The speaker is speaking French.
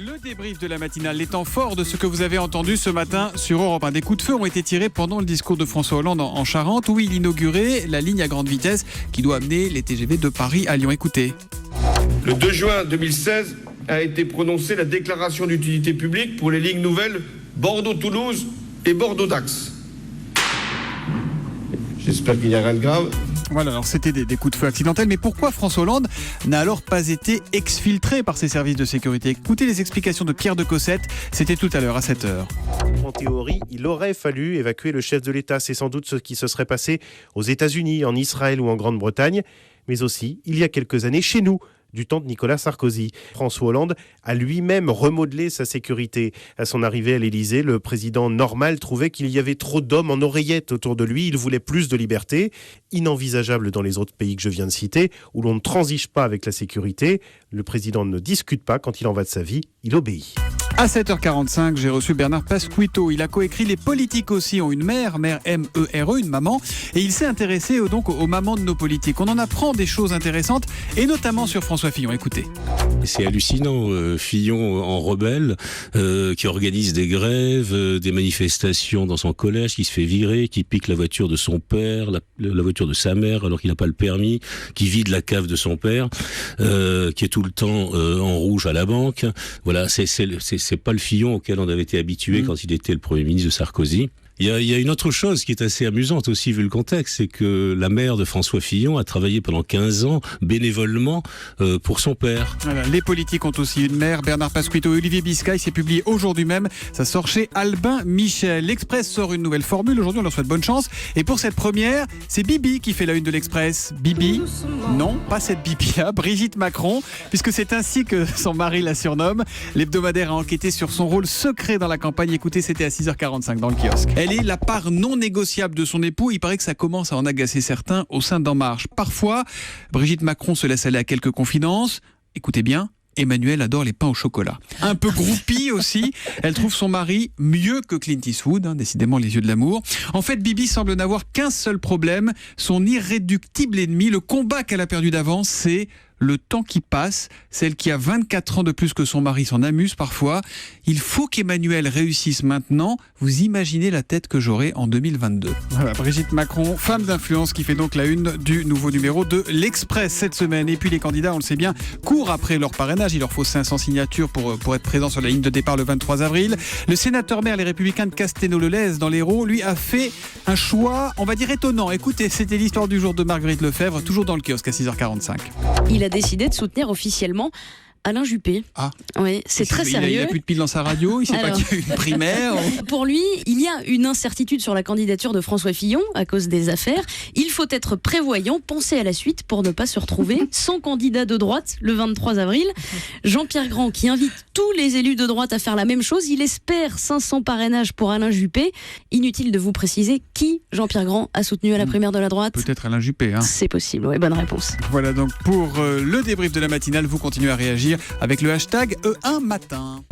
Le débrief de la matinale, les temps forts de ce que vous avez entendu ce matin sur Europe 1. Des coups de feu ont été tirés pendant le discours de François Hollande en Charente, où il inaugurait la ligne à grande vitesse qui doit amener les TGV de Paris à Lyon. Écoutez. Le 2 juin 2016 a été prononcée la déclaration d'utilité publique pour les lignes nouvelles Bordeaux-Toulouse et Bordeaux-Dax. J'espère qu'il n'y a rien de grave. Voilà, alors c'était des coups de feu accidentels, mais pourquoi François Hollande n'a alors pas été exfiltré par ses services de sécurité? Écoutez les explications de Pierre de Cossette, c'était tout à l'heure à 7h. En théorie, il aurait fallu évacuer le chef de l'État. C'est sans doute ce qui se serait passé aux États-Unis, en Israël ou en Grande-Bretagne, mais aussi, il y a quelques années, chez nous, du temps de Nicolas Sarkozy. François Hollande a lui-même remodelé sa sécurité. À son arrivée à l'Élysée, le président normal trouvait qu'il y avait trop d'hommes en oreillette autour de lui. Il voulait plus de liberté, inenvisageable dans les autres pays que je viens de citer, où l'on ne transige pas avec la sécurité. Le président ne discute pas quand il en va de sa vie, il obéit. À 7h45, j'ai reçu Bernard Pasquito. Il a coécrit Les politiques aussi ont une mère M-E-R-E, une maman. Et il s'est intéressé donc aux mamans de nos politiques. On en apprend des choses intéressantes, et notamment sur François Fillon. Écoutez. C'est hallucinant, Fillon en rebelle, qui organise des grèves, des manifestations dans son collège, qui se fait virer, qui pique la voiture de son père, la voiture de sa mère alors qu'il n'a pas le permis, qui vide la cave de son père, qui est tout le temps en rouge à la banque. Voilà, c'est pas le Fillon auquel on avait été habitué quand il était le Premier ministre de Sarkozy. Il y a une autre chose qui est assez amusante aussi vu le contexte, c'est que la mère de François Fillon a travaillé pendant 15 ans bénévolement pour son père. Voilà, les politiques ont aussi une mère. Bernard Pasquito et Olivier Biscay, c'est publié aujourd'hui même. Ça sort chez Albin Michel. L'Express sort une nouvelle formule. Aujourd'hui, on leur souhaite bonne chance. Et pour cette première, c'est Bibi qui fait la une de l'Express. Bibi? Non, pas cette Bibi-là. Brigitte Macron, puisque c'est ainsi que son mari la surnomme. L'hebdomadaire a enquêté sur son rôle secret dans la campagne. Écoutez, c'était à 6h45 dans le kiosque. Elle est la part non négociable de son époux. Il paraît que ça commence à en agacer certains au sein d'En Marche. Parfois, Brigitte Macron se laisse aller à quelques confidences. Écoutez bien, Emmanuel adore les pains au chocolat. Un peu groupie aussi, elle trouve son mari mieux que Clint Eastwood, décidément les yeux de l'amour. En fait, Bibi semble n'avoir qu'un seul problème, son irréductible ennemi. Le combat qu'elle a perdu d'avance, c'est le temps qui passe. Celle qui a 24 ans de plus que son mari s'en amuse parfois. Il faut qu'Emmanuel réussisse maintenant. Vous imaginez la tête que j'aurai en 2022. Voilà, Brigitte Macron, femme d'influence, qui fait donc la une du nouveau numéro de l'Express cette semaine. Et puis les candidats, on le sait bien, courent après leur parrainage. Il leur faut 500 signatures pour être présents sur la ligne de départ le 23 avril. Le sénateur maire Les Républicains de Castelnau-le-Lez dans l'Hérault, lui, a fait un choix, on va dire, étonnant. Écoutez, c'était l'histoire du jour de Marguerite Lefebvre, toujours dans le kiosque à 6h45. Il a décidé de soutenir officiellement Alain Juppé. Ah. Oui, c'est très sérieux. Il n'a plus de pile dans sa radio, il ne sait pas qu'il y a une primaire. Pour lui, il y a une incertitude sur la candidature de François Fillon à cause des affaires. Il faut être prévoyant, penser à la suite pour ne pas se retrouver sans candidat de droite le 23 avril. Jean-Pierre Grand, qui invite tous les élus de droite à faire la même chose, il espère 500 parrainages pour Alain Juppé. Inutile de vous préciser qui Jean-Pierre Grand a soutenu à la primaire de la droite. Peut-être Alain Juppé. C'est possible, oui, bonne réponse. Voilà donc pour le débrief de la matinale, vous continuez à réagir avec le hashtag E1matin.